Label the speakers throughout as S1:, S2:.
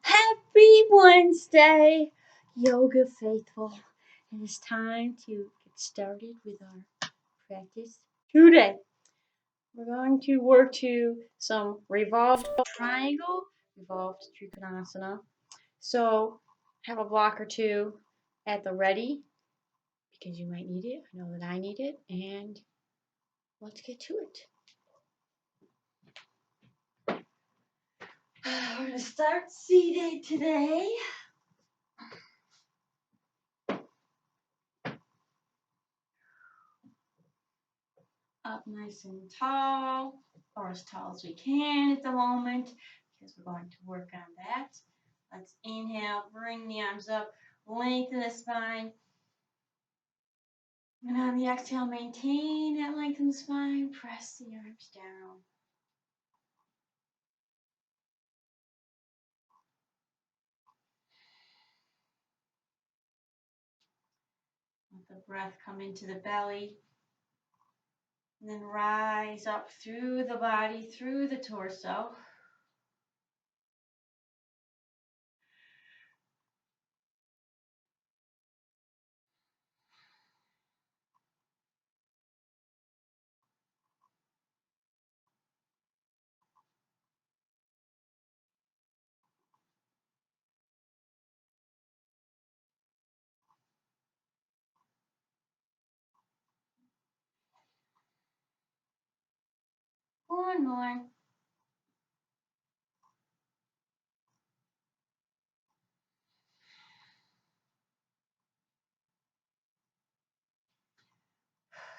S1: Happy Wednesday, yoga faithful. It is time to get started with our practice today. We're going to work to some revolved triangle, revolved trikonasana. So have a block or two at the ready because you might need it. I know that I need it. And let's get to it. We're going to start seated today. Up nice and tall, or as tall as we can at the moment, because we're going to work on that. Let's inhale, bring the arms up, lengthen the spine. And on the exhale, maintain that length in the spine, press the arms down. Let the breath come into the belly, and then rise up through the body, through the torso. One more.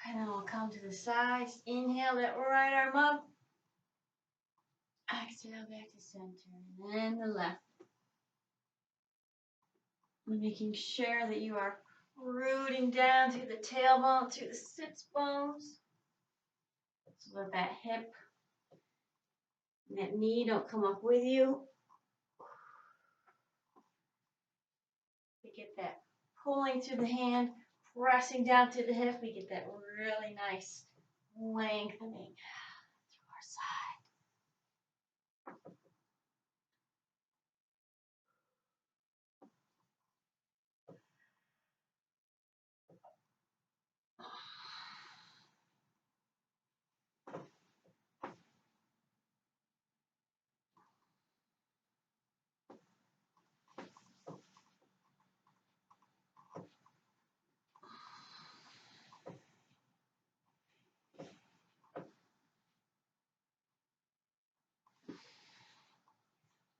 S1: And then we'll come to the sides. Inhale that right arm up. Exhale back to center. And then the left. Making sure that you are rooting down through the tailbone, through the sits bones. So that that hip and that knee don't come up with you. We get that pulling through the hand, pressing down to the hip. We get that really nice lengthening through our side.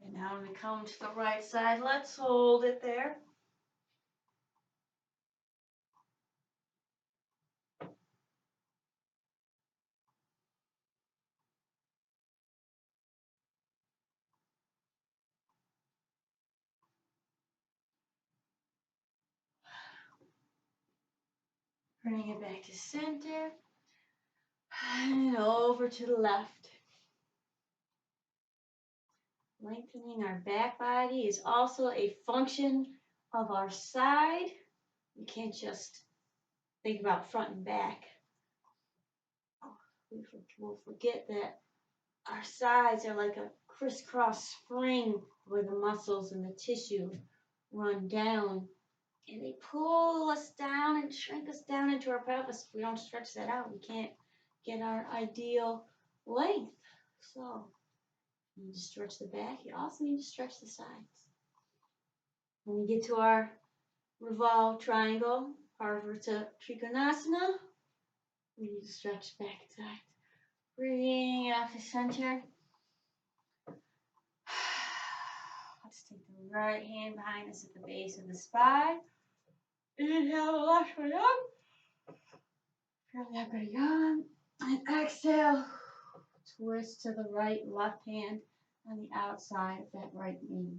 S1: And now when we come to the right side, let's hold it there. Bring it back to center. And over to the left. Lengthening our back body is also a function of our side. You can't just think about front and back. We'll forget that our sides are like a crisscross spring where the muscles and the tissue run down and they pull us down and shrink us down into our pelvis. If we don't stretch that out, we can't get our ideal length. So you need to stretch the back. You also need to stretch the sides. When we get to our revolved triangle, Parvarta Trikonasana, we need to stretch back and sides. Bring it off the center. Let's take the right hand behind us at the base of the spine. Inhale the left one up. Feel that body on. And exhale. Twist to the right, left hand on the outside of that right knee.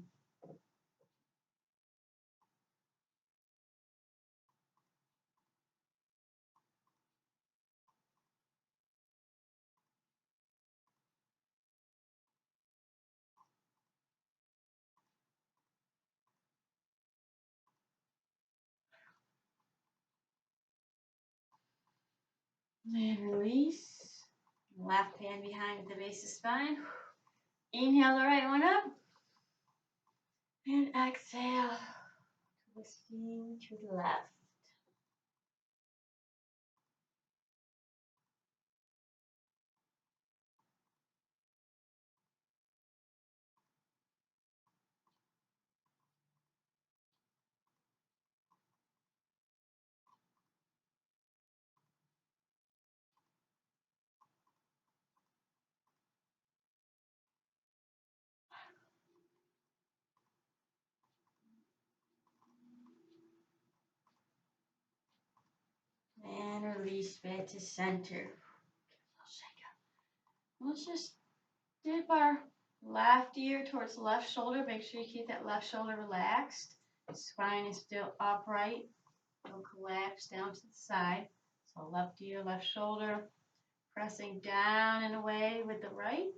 S1: And release. Left hand behind at the base of the spine. Inhale the right one up. And exhale, twisting to the left. And release back to center. Let's just dip our left ear towards the left shoulder. Make sure you keep that left shoulder relaxed. Spine is still upright. Don't collapse down to the side. So left ear, left shoulder, pressing down and away with the right.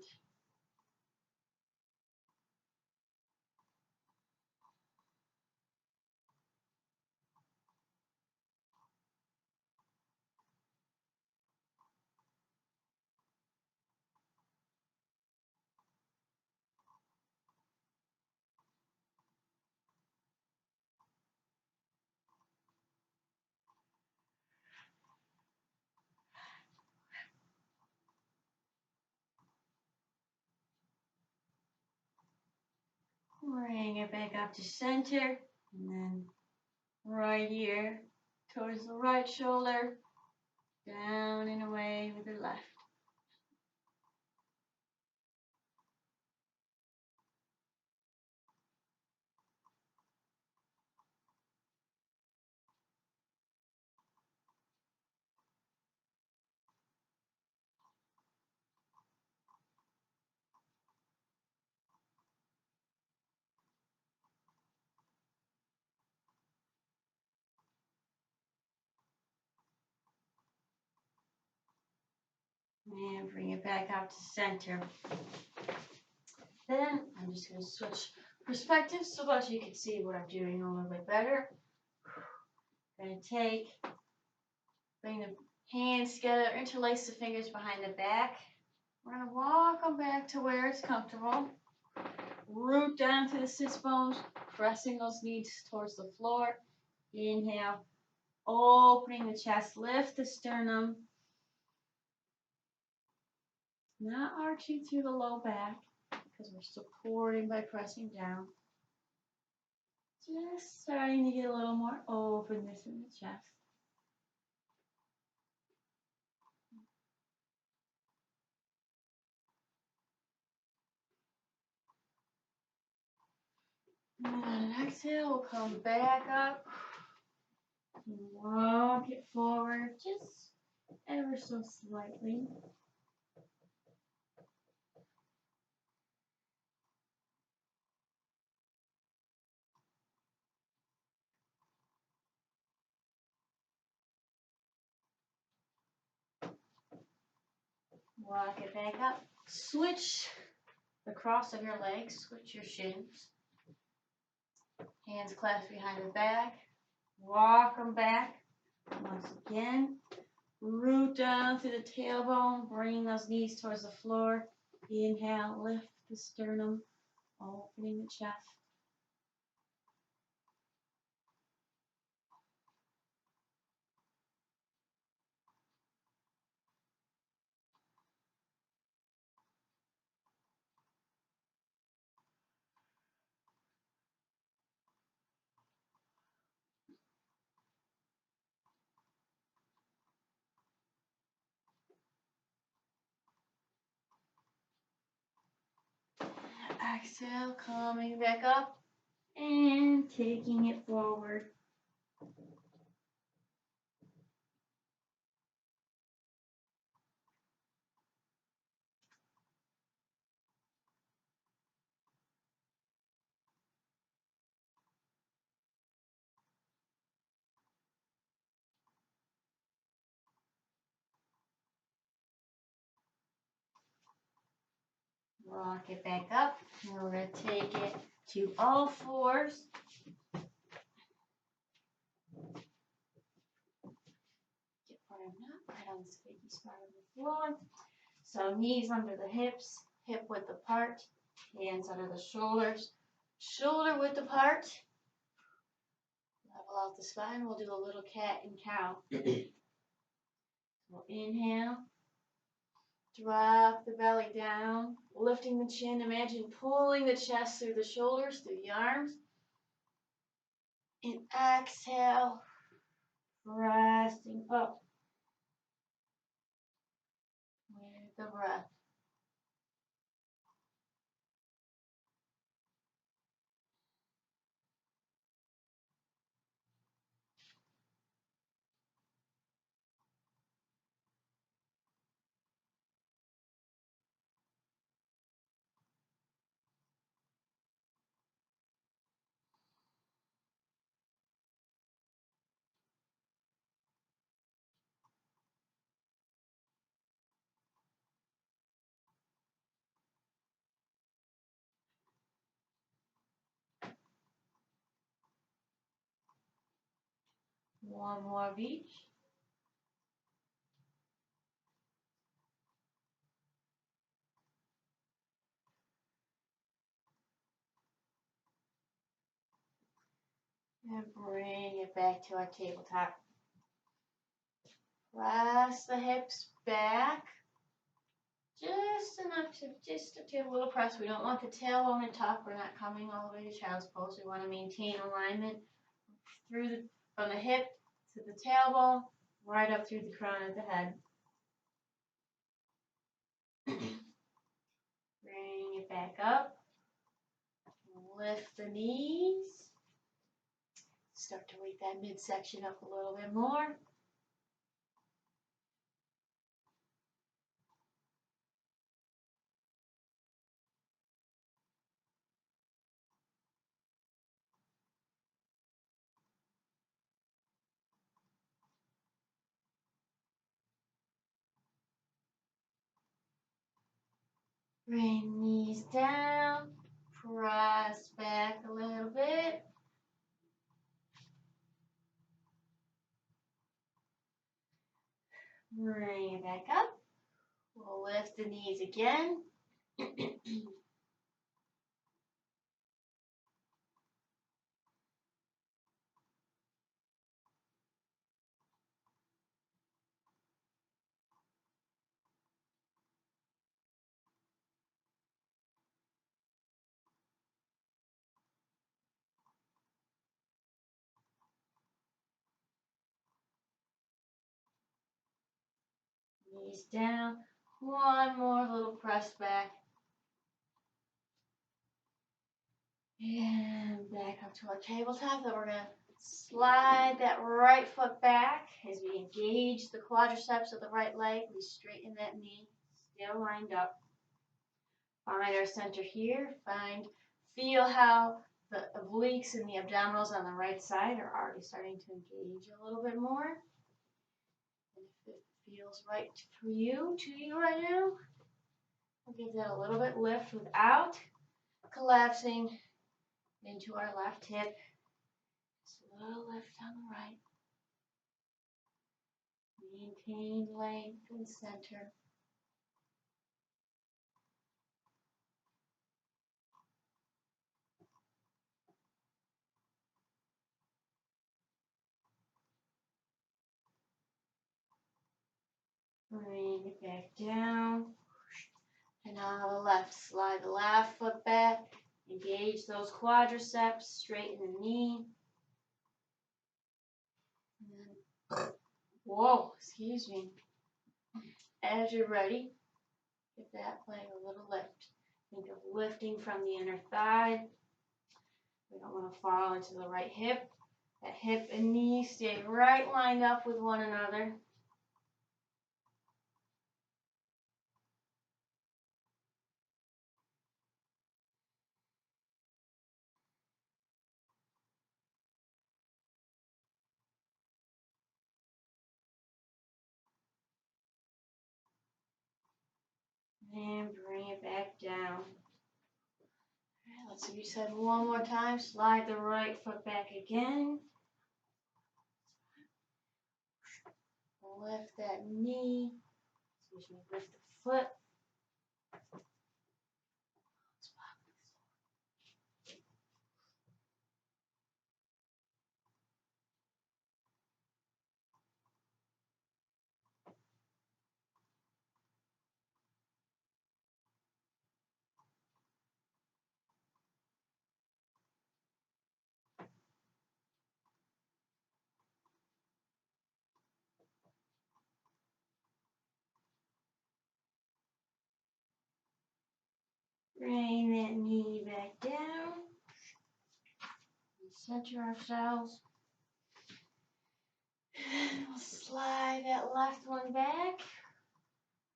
S1: Bring it back up to center. And then right ear towards the right shoulder. Down and away with the left. And bring it back up to center. Then I'm just going to switch perspectives so that you can see what I'm doing a little bit better. Going to bring the hands together, interlace the fingers behind the back. We're going to walk them back to where it's comfortable. Root down to the sits bones, pressing those knees towards the floor. Inhale, opening the chest, lift the sternum. Not arching through the low back because we're supporting by pressing down. Just starting to get a little more openness in the chest. And exhale, we'll come back up. Walk it forward just ever so slightly. Walk it back up. Switch the cross of your legs. Switch your shins. Hands clasped behind the back. Walk them back. Once again, root down through the tailbone. Bring those knees towards the floor. Inhale, lift the sternum, opening the chest. Exhale, coming back up and taking it forward. Rock it back up. And we're going to take it to all fours. Get firm up, right on the squeaky spot of the floor. So knees under the hips, hip width apart, hands under the shoulders. shoulder width apart. Level out the spine. We'll do a little cat and cow. We'll inhale. Drop the belly down, lifting the chin. Imagine pulling the chest through the shoulders, through the arms. And exhale, resting up with the breath. One more of each. And bring it back to our tabletop. Press the hips back. Just enough to just a little press. We don't want the tailbone and tuck. We're not coming all the way to child's pose. We want to maintain alignment from the hip to the tailbone, right up through the crown of the head. Bring it back up. Lift the knees. Start to wake that midsection up a little bit more. Bring knees down. Press back a little bit. Bring it back up. We'll lift the knees again. Knees down. One more little press back. And back up to our tabletop. Then we're going to slide that right foot back as we engage the quadriceps of the right leg. We straighten that knee, still lined up. Find our center here. Feel how the obliques and the abdominals on the right side are already starting to engage a little bit more. And if it feels right for you, to you right now, we'll give that a little bit lift without collapsing into our left hip. Just a little lift on the right. Maintain length and center. Bring it back down. And on the left, slide the left foot back. Engage those quadriceps, straighten the knee. And then, whoa, excuse me. As you're ready, give that leg a little lift. Think of lifting from the inner thigh. We don't want to fall into the right hip. That hip and knee stay right lined up with one another. And bring it back down. All right, let's reset one more time. Slide the right foot back again. Lift that knee. Excuse me, lift the foot. Bring that knee back down. Center ourselves. We'll slide that left one back.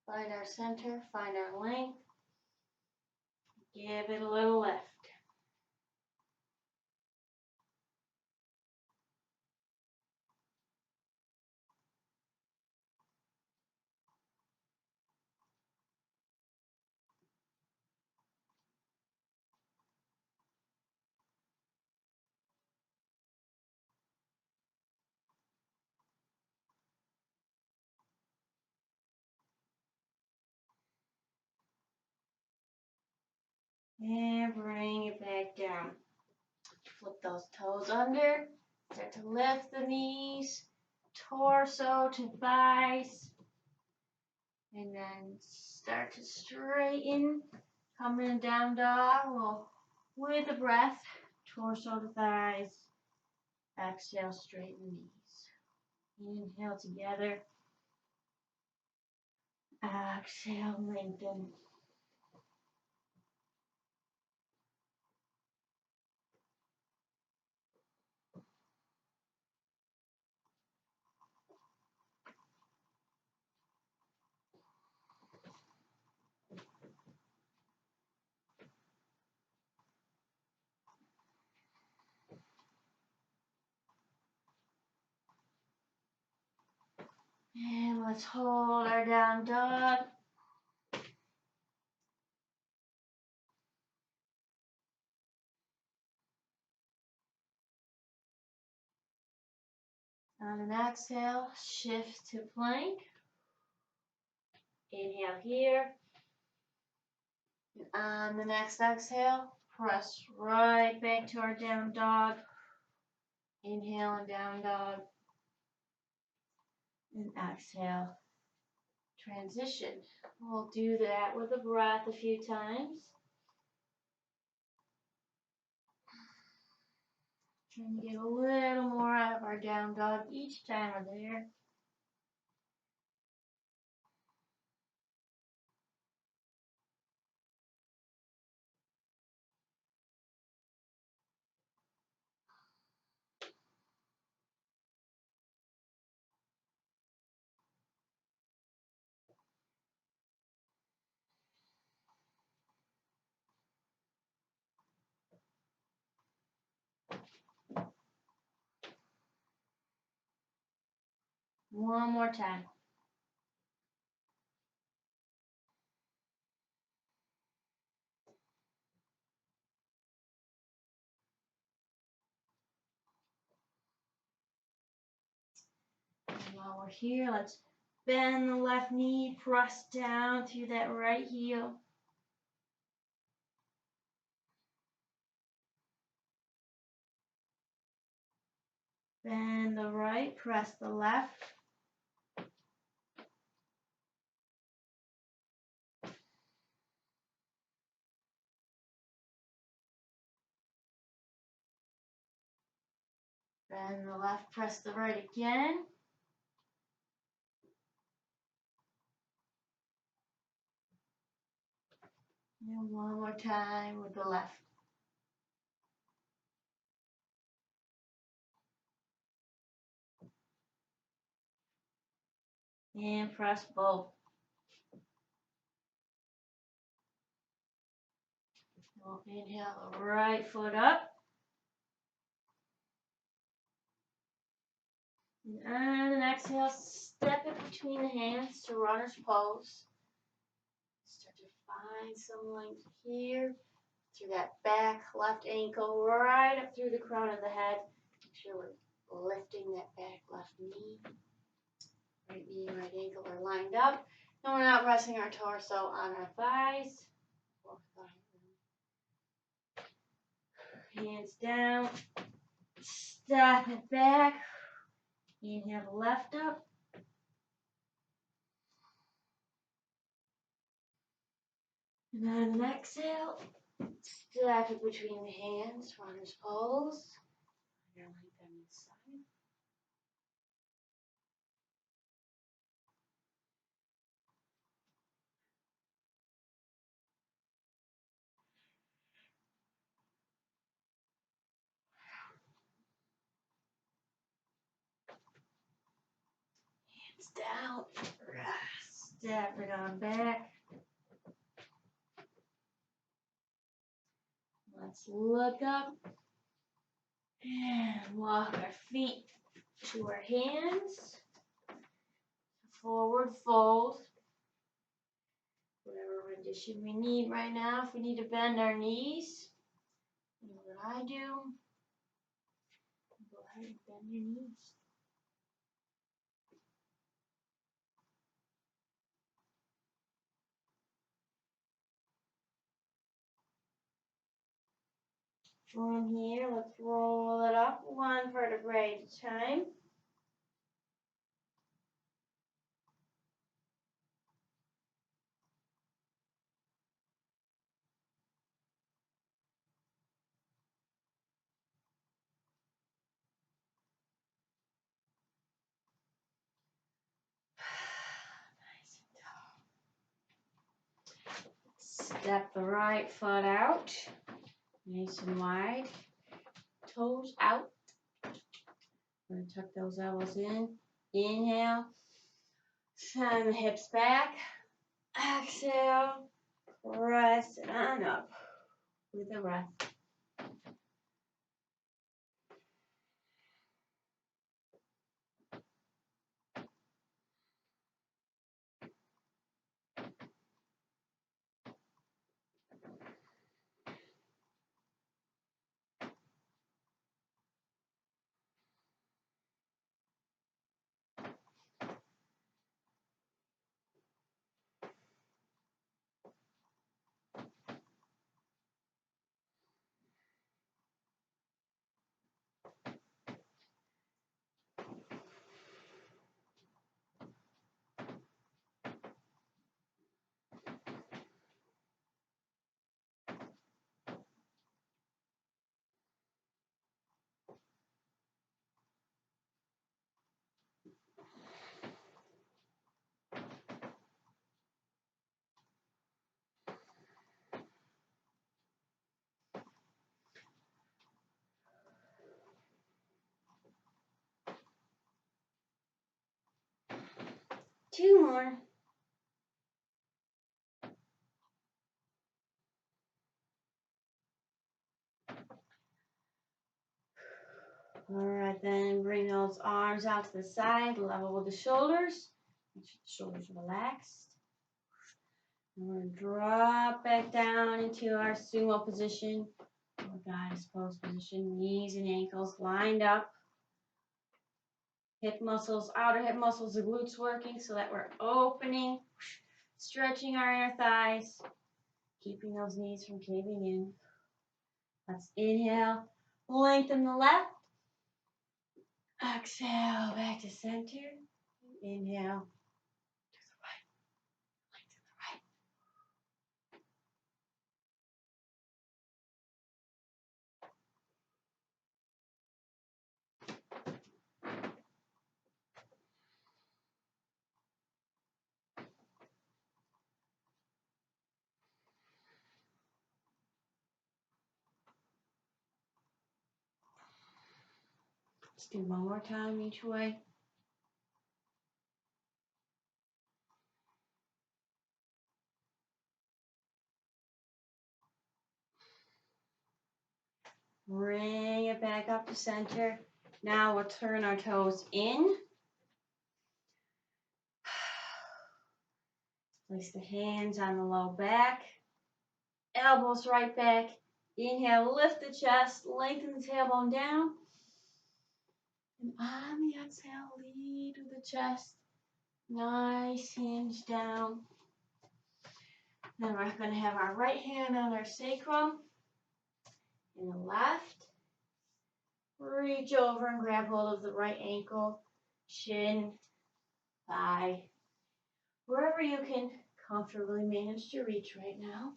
S1: Find our center, find our length. Give it a little lift. And bring it back down. Flip those toes under. Start to lift the knees, torso to thighs. And then start to straighten. Come in down dog. Well, with the breath, torso to thighs. Exhale, straighten the knees. Inhale together. Exhale, lengthen. And let's hold our down dog. On an exhale, shift to plank. Inhale here. And on the next exhale, press right back to our down dog. Inhale and down dog. And exhale. Transition. We'll do that with a breath a few times. Trying to get a little more out of our down dog each time we're there. One more time. And while we're here, let's bend the left knee, press down through that right heel. Bend the right, press the left. Bend the left, press the right again. And one more time with the left. And press both. We'll inhale the right foot up. And on an exhale, step it between the hands to runner's pose. Start to find some length here. Through that back left ankle, right up through the crown of the head. Make sure we're lifting that back left knee. Right knee and right ankle are lined up. And we're not resting our torso on our thighs. Hands down. Step it back. Inhale the left up. And on an exhale, step it between the hands, runner's pose. Your length on this side. hands down. Step it on back. Let's look up and walk our feet to our hands. Forward fold. Whatever rendition we need right now. If we need to bend our knees, you know what I do. Go ahead and bend your knees. From here, let's roll it up one vertebrae at a time. Nice and tall. Step the right foot out, nice and wide. Toes out. We're going to tuck those elbows in. Inhale. Send the hips back. Exhale. Press it on up with a breath. Two more. All right, then bring those arms out to the side, level with the shoulders. Make sure the shoulders are relaxed. And we're going to drop back down into our sumo position, or goddess pose position. Knees and ankles lined up. Hip muscles, outer hip muscles, the glutes working so that we're opening, stretching our inner thighs, keeping those knees from caving in. Let's inhale, lengthen the left. Exhale, back to center. Inhale to the right, lengthen the right. Let's do one more time each way. Bring it back up to center. Now we'll turn our toes in. Place the hands on the low back. Elbows right back. Inhale, lift the chest, lengthen the tailbone down. And on the exhale, lead with the chest. Nice hinge down. Then we're going to have our right hand on our sacrum. And the left. Reach over and grab hold of the right ankle, shin, thigh, wherever you can comfortably manage to reach right now.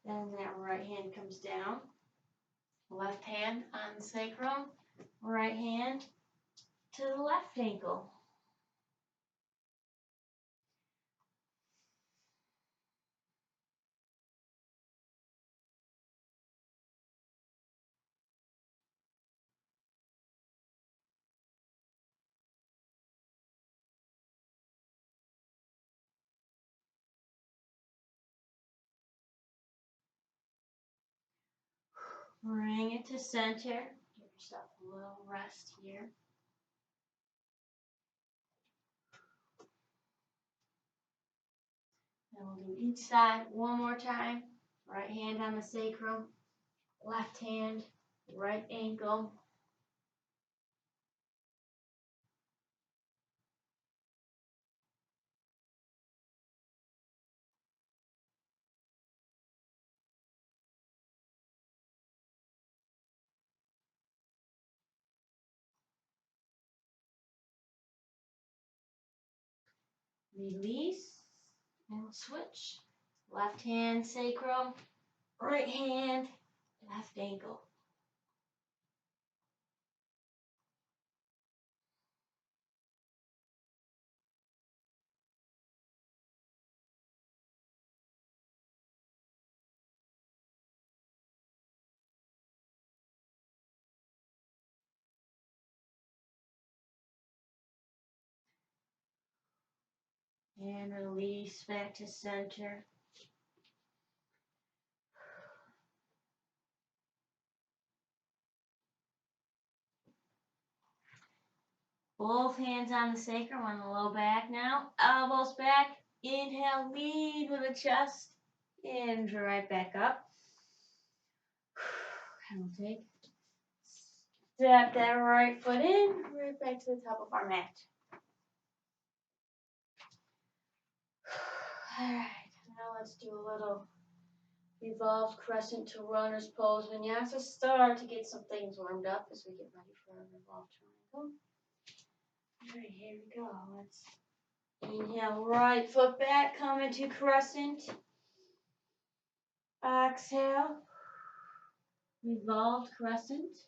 S1: Then that right hand comes down, left hand on the sacrum, Right hand to the left ankle. Bring it to center. Give yourself a little rest here. Then we'll do each side one more time. Right hand on the sacrum, left hand, right ankle. Release, and we'll switch. Left hand sacrum, right hand, left ankle. And release back to center. Both hands on the sacrum on the low back now. Elbows back. Inhale, lead with the chest. And right back up. And we'll take. Step that right foot in. Right back to the top of our mat. Alright, now let's do a little revolved crescent to runner's pose vinyasa. Start to get some things warmed up as we get ready for our revolved triangle. Alright, here we go. Let's inhale, right foot back, come into crescent. Exhale, revolved crescent.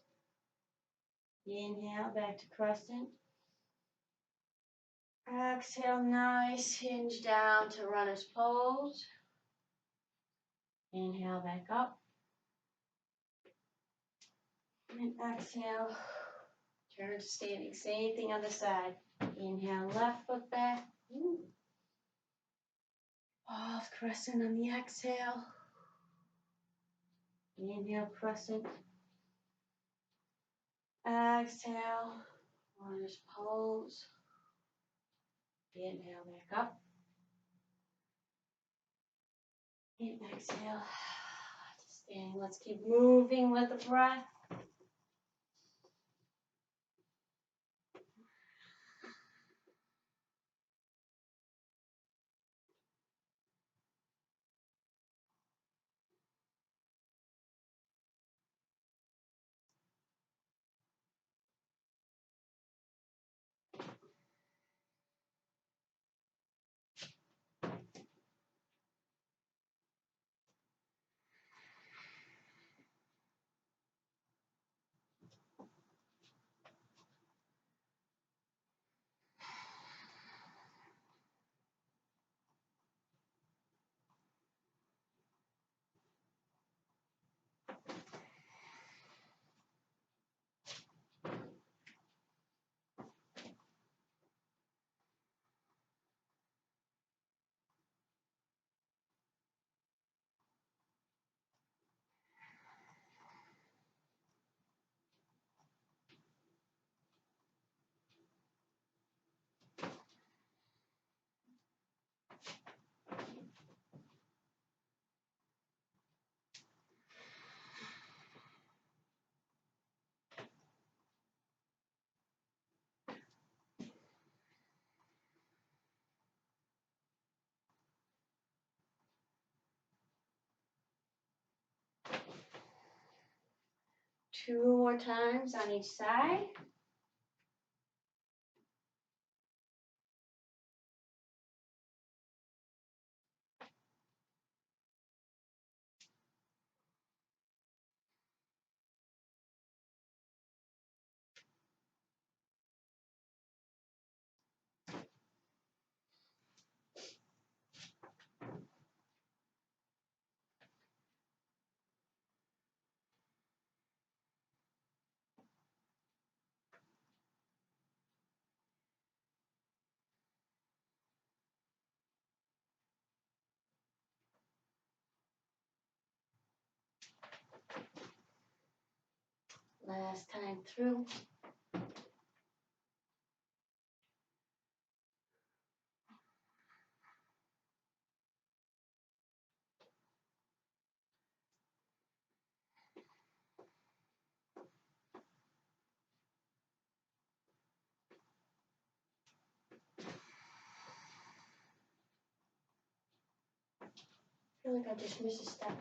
S1: Inhale, back to crescent. Exhale, nice hinge down to runner's pose. Inhale, back up. And exhale, turn to standing. Same thing on the side. Inhale, left foot back. Off crescent on the exhale. Inhale, crescent. Exhale, runner's pose. Inhale, back up. And exhale to standing. Let's keep moving with the breath. Two more times on each side. last time through. I feel like I just missed a step.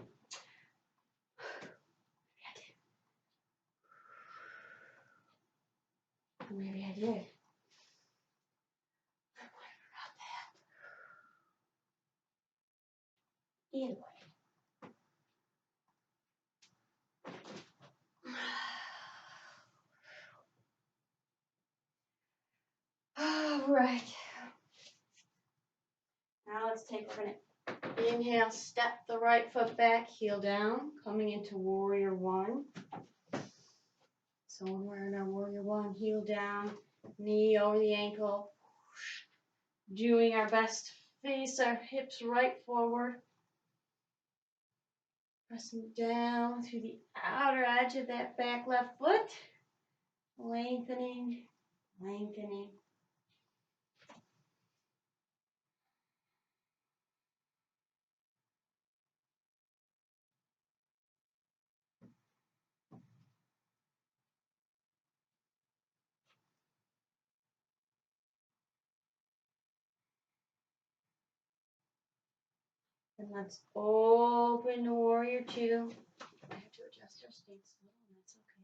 S1: Maybe I did. I forgot that. Either way. All right. Now we're gonna inhale, step the right foot back, heel down, coming into warrior one. So when we're in our warrior one, heel down, knee over the ankle, doing our best to face our hips right forward. Pressing down through the outer edge of that back left foot. Lengthening, lengthening. And let's open to warrior two. I have to adjust our stance a little, and that's okay.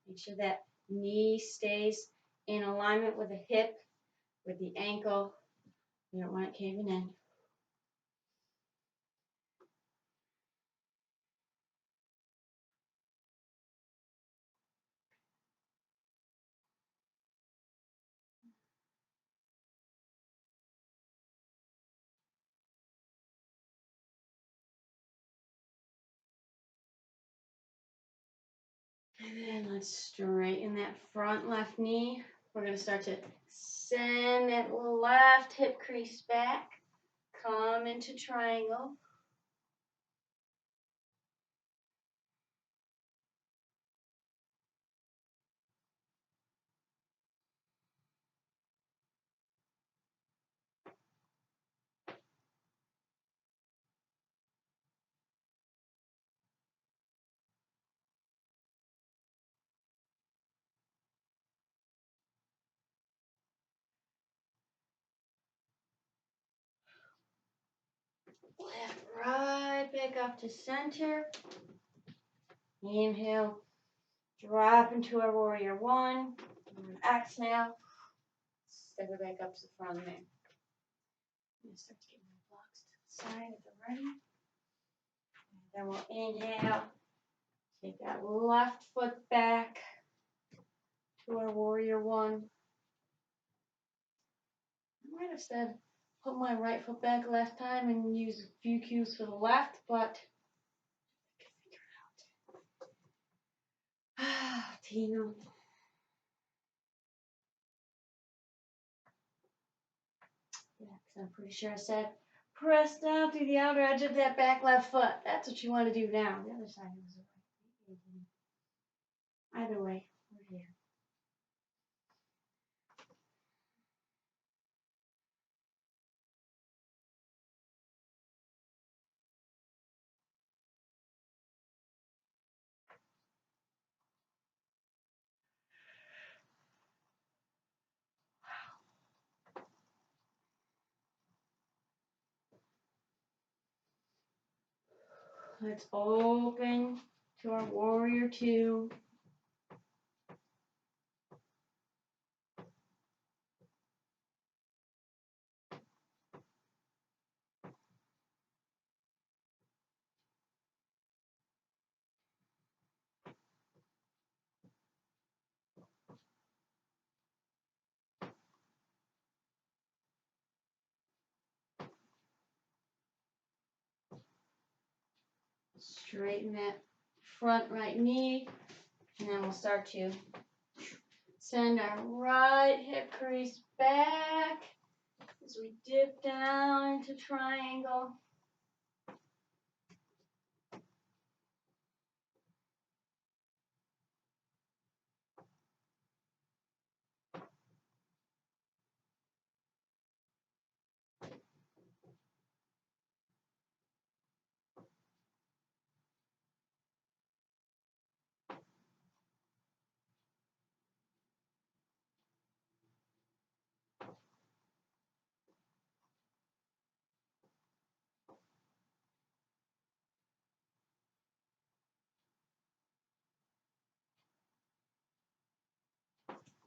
S1: Make sure that knee stays in alignment with the hip, with the ankle. We don't want it caving in. And then let's straighten that front left knee. We're going to start to send that left hip crease back. Come into triangle. Lift right back up to center. Inhale. Drop into our warrior one. Exhale. Step it back up to the front there. I'm going to start to get my blocks to the side at the ready. Then we'll inhale. Take that left foot back to our warrior one. I might have said put my right foot back last time and use a few cues for the left, but I can figure it out. Tino. Yeah, because I'm pretty sure I said press down through the outer edge of that back left foot. That's what you want to do now. The other side was right. Either way, we're here. Let's open to our warrior two. Straighten that front right knee, and then we'll start to send our right hip crease back as we dip down into triangle.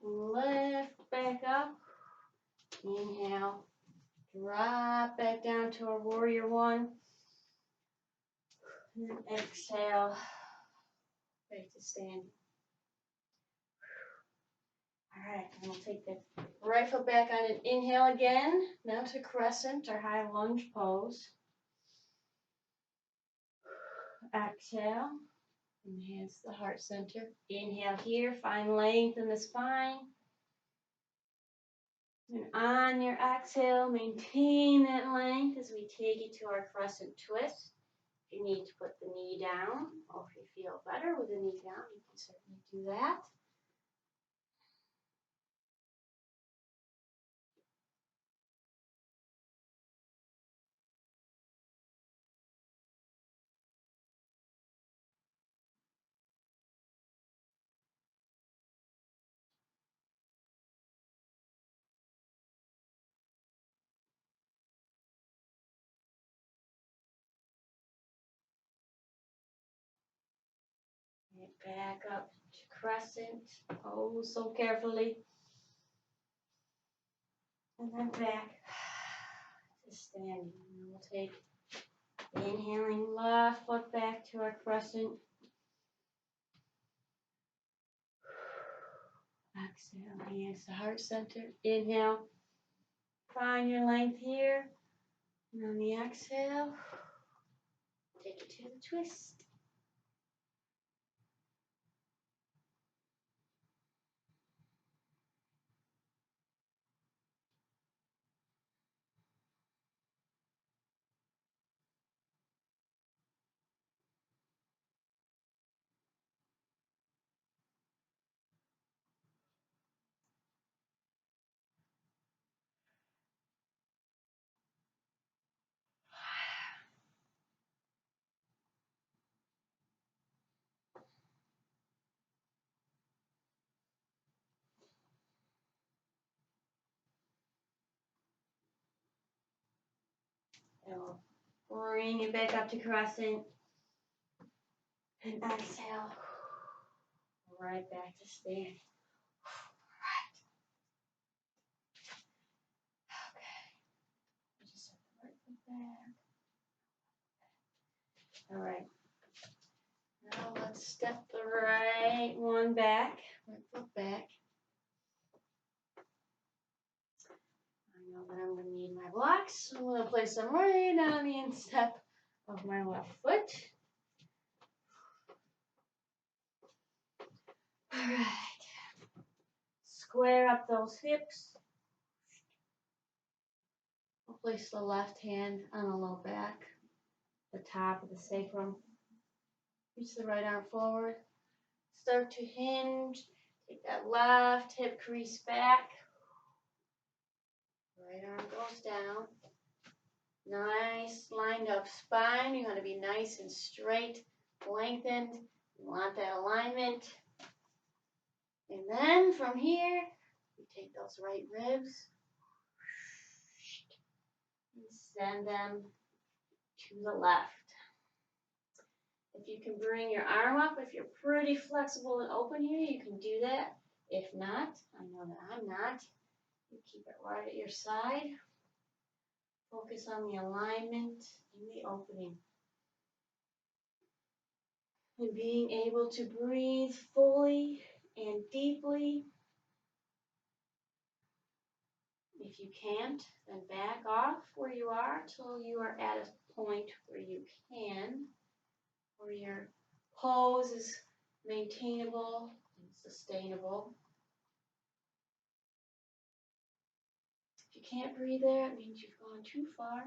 S1: Lift back up. Inhale. Drop back down to a warrior one. And exhale. Back to standing. All right, and we'll take the right foot back on an inhale again. Now to crescent or high lunge pose. Exhale. Enhance the heart center. Inhale here. Find length in the spine. And on your exhale, maintain that length as we take it to our crescent twist. If you need to put the knee down, or if you feel better with the knee down, you can certainly do that. Back up to crescent. Oh, so carefully. And then back to standing. And we'll take inhaling left foot back to our crescent. Exhale, hands to heart center. Inhale. Find your length here. And on the exhale, take it to the twist. And we'll bring it back up to crescent. And exhale. Right back to standing. Right. Okay. Just set the right foot back. All right. Now let's step the right one back. Right foot back. I know that I'm going to need my blocks. So I'm going to place them right on the instep of my left foot. All right. Square up those hips. I'll place the left hand on the low back, the top of the sacrum. Reach the right arm forward. Start to hinge. Take that left hip crease back. Right arm goes down. Nice lined up spine. You want to be nice and straight, lengthened. You want that alignment. And then from here, you take those right ribs and send them to the left. If you can bring your arm up, if you're pretty flexible and open here, you can do that. If not, I know that I'm not. You keep it right at your side. Focus on the alignment and the opening. And being able to breathe fully and deeply. If you can't, then back off where you are till you are at a point where you can, where your pose is maintainable and sustainable. If you can't breathe there, it means you've gone too far.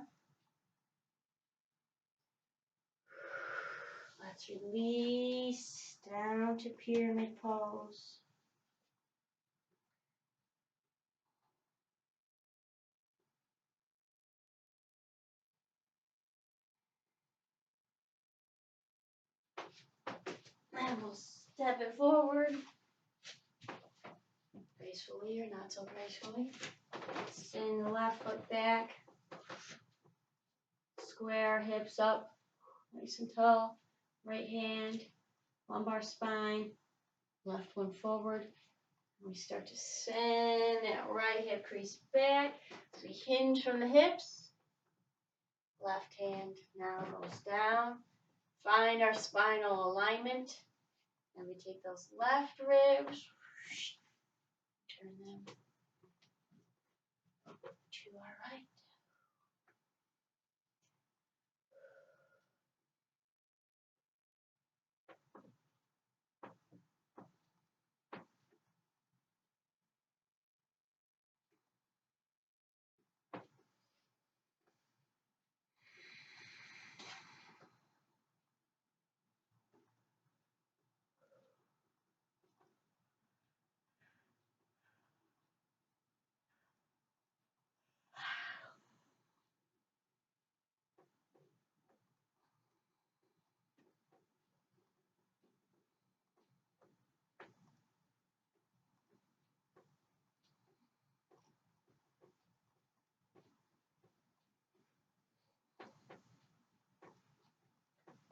S1: Let's release down to pyramid pose. And we'll step it forward. Gracefully or not so gracefully. Send the left foot back. Square hips up. Nice and tall. Right hand. Lumbar spine. Left one forward. We start to send that right hip crease back. So we hinge from the hips. Left hand now goes down. Find our spinal alignment. And we take those left ribs, turn them to our right.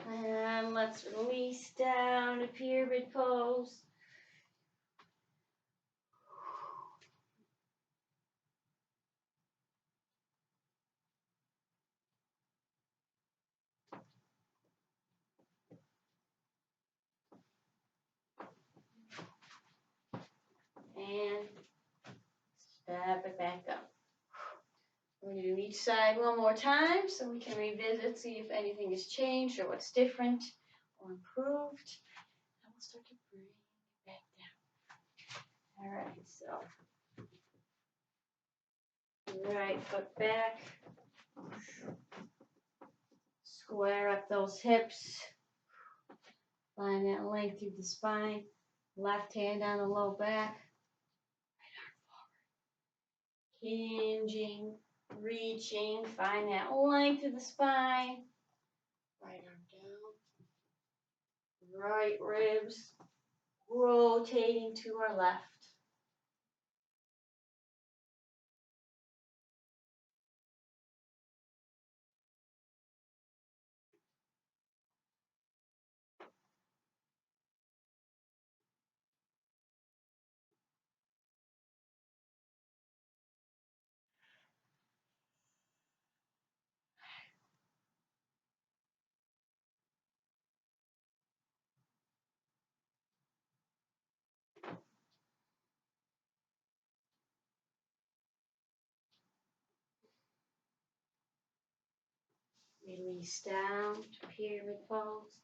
S1: And let's release down to pyramid pose. And step it back up. We're going to do each side one more time so we can revisit, see if anything has changed or what's different or improved. And we'll start to bring it back down. All right, so right foot back. Square up those hips. Find that length through the spine. Left hand on the low back. Right arm forward. Hinging, reaching. Find that length through the spine. Right arm down. Right ribs rotating to our left. Release down to pyramid pose.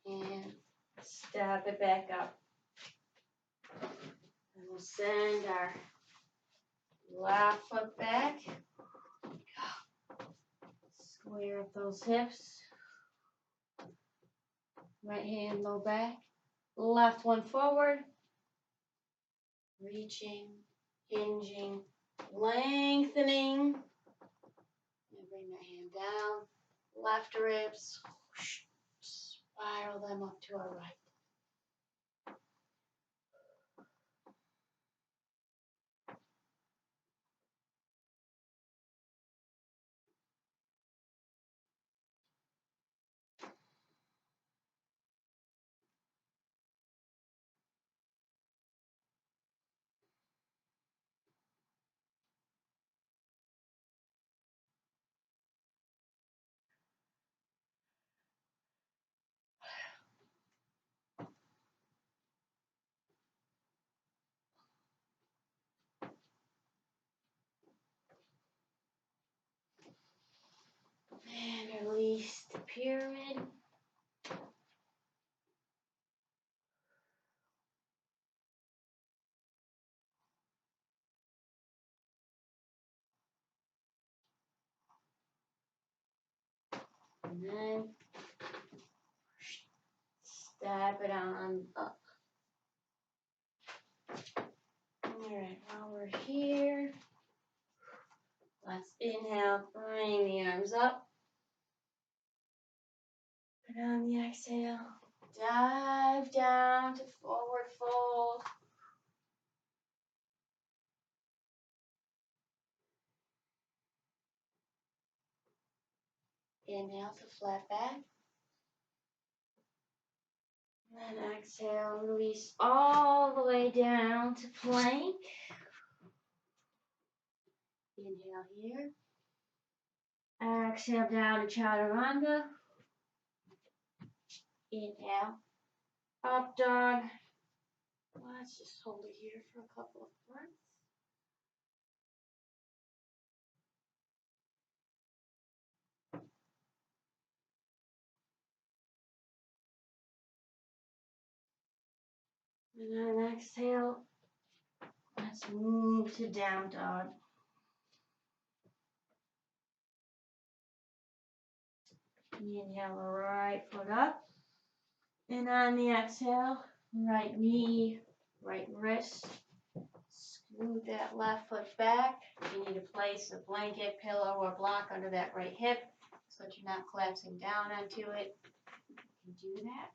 S1: And step it back up. And we'll send our left foot back. Square up those hips. Right hand low back. Left one forward. Reaching, hinging, lengthening. And bring that hand down. Left ribs. Spiral them up to our right. And release the pyramid. And then step it on up. Alright, while we're here, let's inhale, bring the arms up. And on the exhale, dive down to forward fold. Inhale to flat back. And then exhale, release all the way down to plank. Inhale here. Exhale down to chaturanga. Inhale, up dog. Let's just hold it here for a couple of breaths. And then exhale. Let's move to down dog. Inhale, right foot up. And on the exhale, right knee, right wrist. Scoot that left foot back. You need to place a blanket, pillow, or block under that right hip so that you're not collapsing down onto it. You can do that.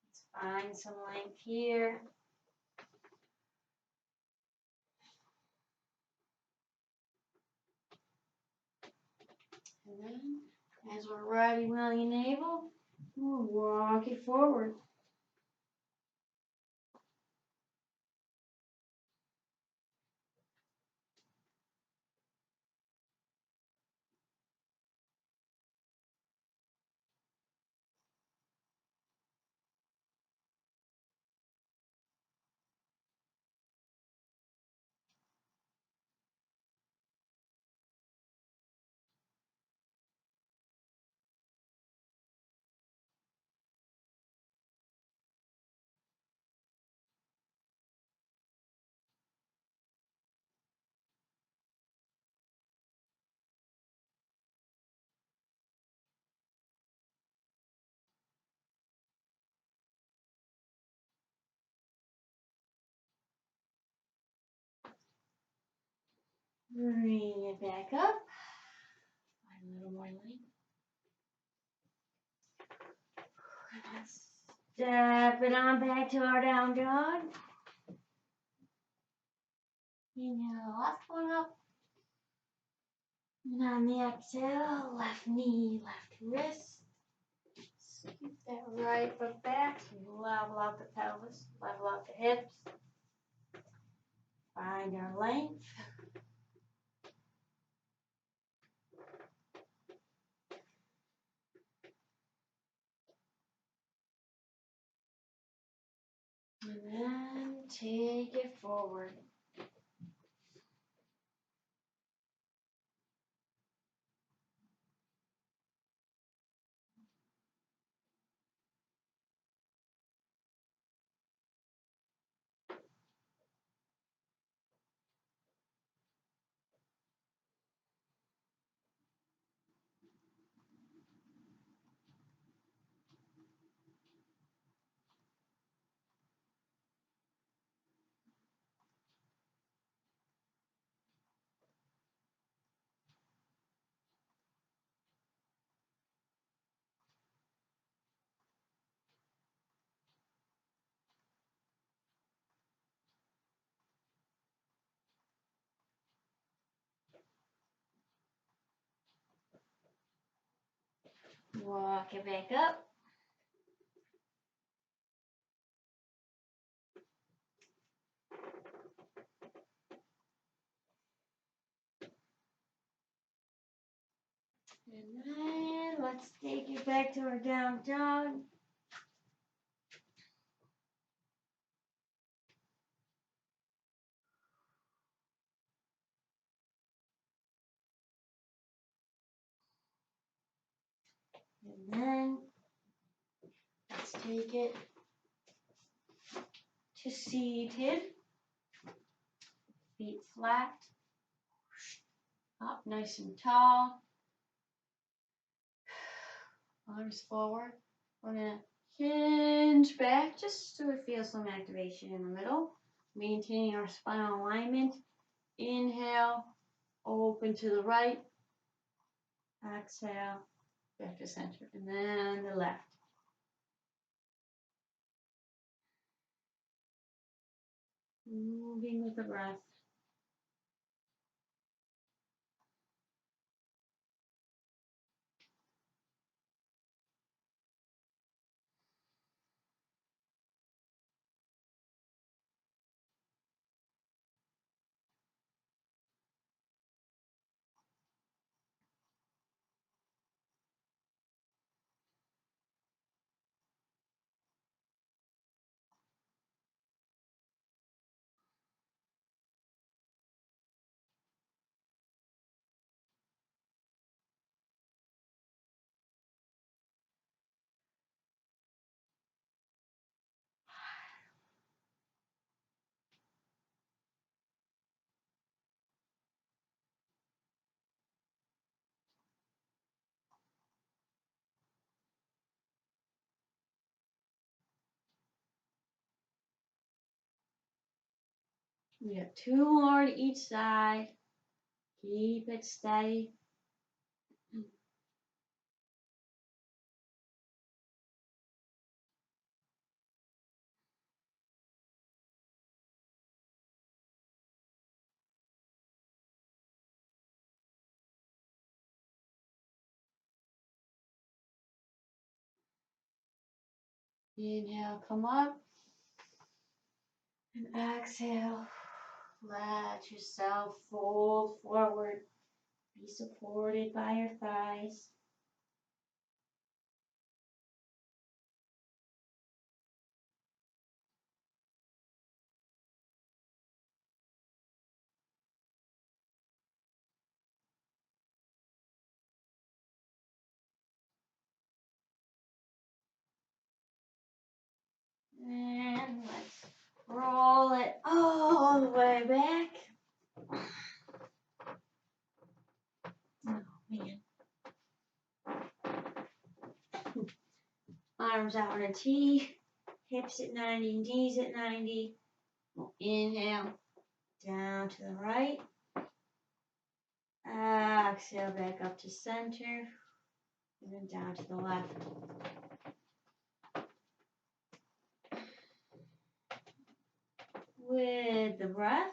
S1: Let's find some length here. And then, as we're ready, willing, and able, we'll walk it forward. Bring it back up. Find a little more length. Step it on back to our down dog. Inhale, left one up. And on the exhale, left knee, left wrist. Scoop that right foot back. Level out the pelvis, level out the hips. Find our length. And then take it forward. Walk it back up. And then let's take it back to our down dog. And then let's take it to seated. Feet flat. Up nice and tall. Arms forward. We're going to hinge back just so we feel some activation in the middle. Maintaining our spinal alignment. Inhale, open to the right. Exhale, back to center. And then the left. Moving with the breath. We got 2 more to each side. Keep it steady. Inhale, come up. And exhale. Let yourself fold forward. Be supported by your thighs. And let's roll it all the way back. Oh, man. Arms out on a T. Hips at 90, knees at 90. We'll inhale, down to the right. Exhale, back up to center. And then down to the left. With the breath.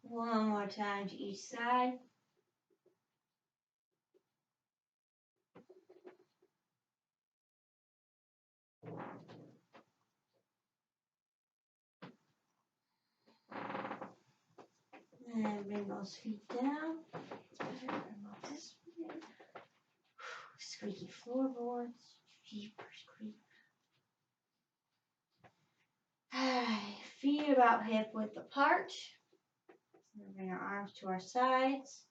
S1: One more time to each side. And bring those feet down. This way. Squeaky floorboards. Jeepers creep. Feet about hip width apart. We'll bring our arms to our sides.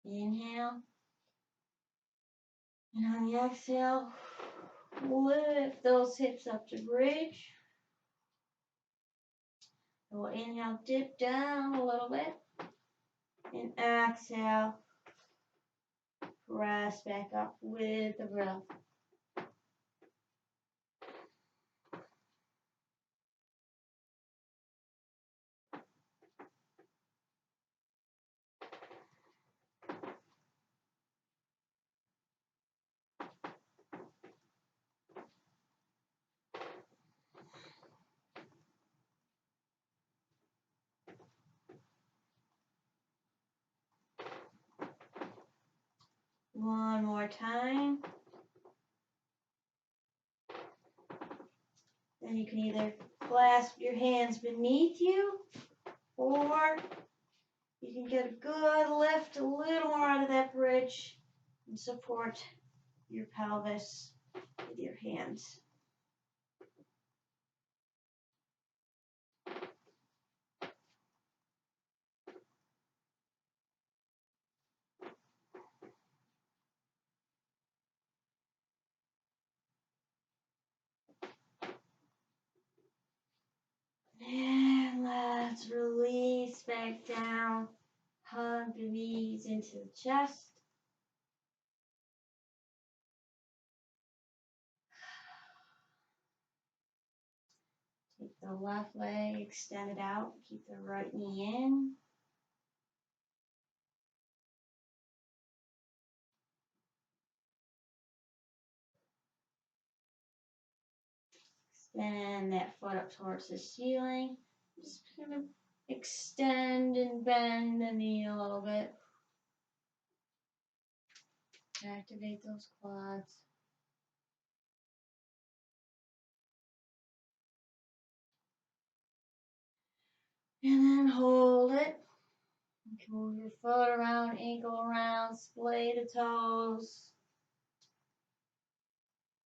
S1: Inhale. And on the exhale, lift those hips up to bridge. We'll inhale, dip down a little bit. And exhale, press back up with the breath. One more time. Then you can either clasp your hands beneath you, or you can get a good lift, a little more out of that bridge, and support your pelvis with your hands. And let's release back down. Hug the knees into the chest. Take the left leg, extend it out. Keep the right knee in. Extend that foot up towards the ceiling. Just kind of extend and bend the knee a little bit. Activate those quads. And then hold it. You can move your foot around, ankle around, splay the toes.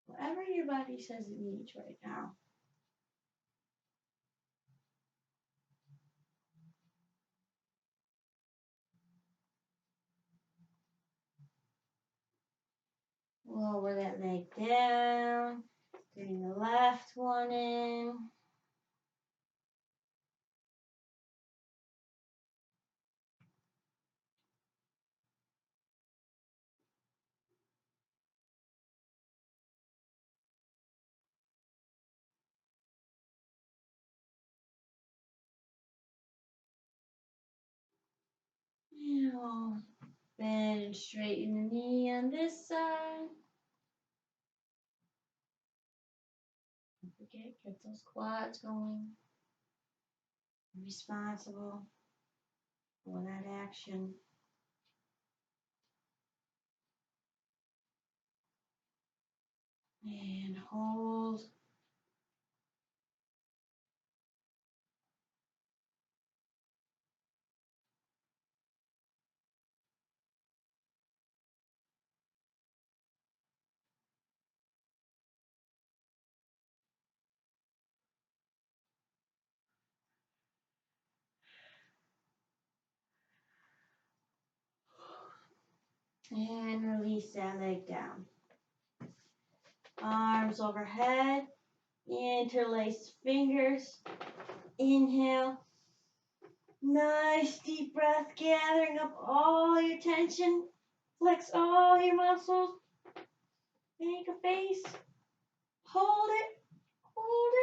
S1: Whatever your body says it needs right now. Lower that leg down. Bring the left one in. Now, bend and straighten the knee on this side. Don't forget, get those quads going. Be responsible for that action. And hold. And release that leg down. Arms overhead. Interlace fingers. Inhale. Nice deep breath, gathering up all your tension. Flex all your muscles. Make a face. Hold it. Hold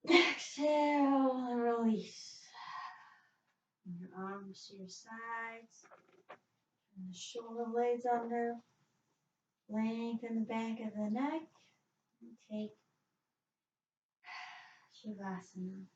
S1: it. Exhale and release. Bring your arms to your sides. Turn the shoulder blades under. Lengthen the back of the neck. And take Shavasana.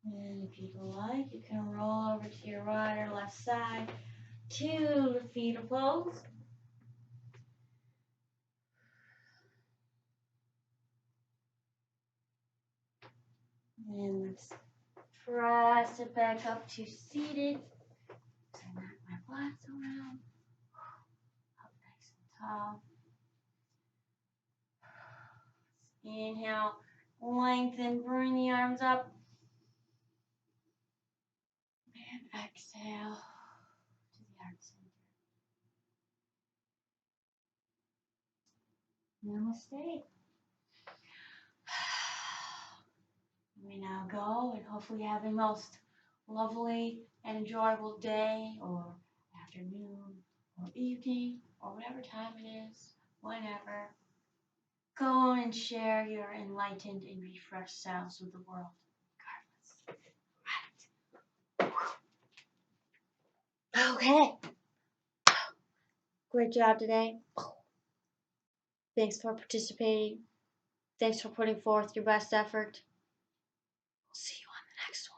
S1: And if you'd like, you can roll over to your right or left side to the fetal pose. And let's press it back up to seated. So I knock my blocks around. Up nice and tall. Inhale, lengthen, bring the arms up. And exhale to the heart center. Namaste. We now go and hopefully have a most lovely and enjoyable day or afternoon or evening or whatever time it is, whenever. Go and share your enlightened and refreshed selves with the world, regardless. Right. Okay. Great job today. Thanks for participating. Thanks for putting forth your best effort. We'll see you on the next one.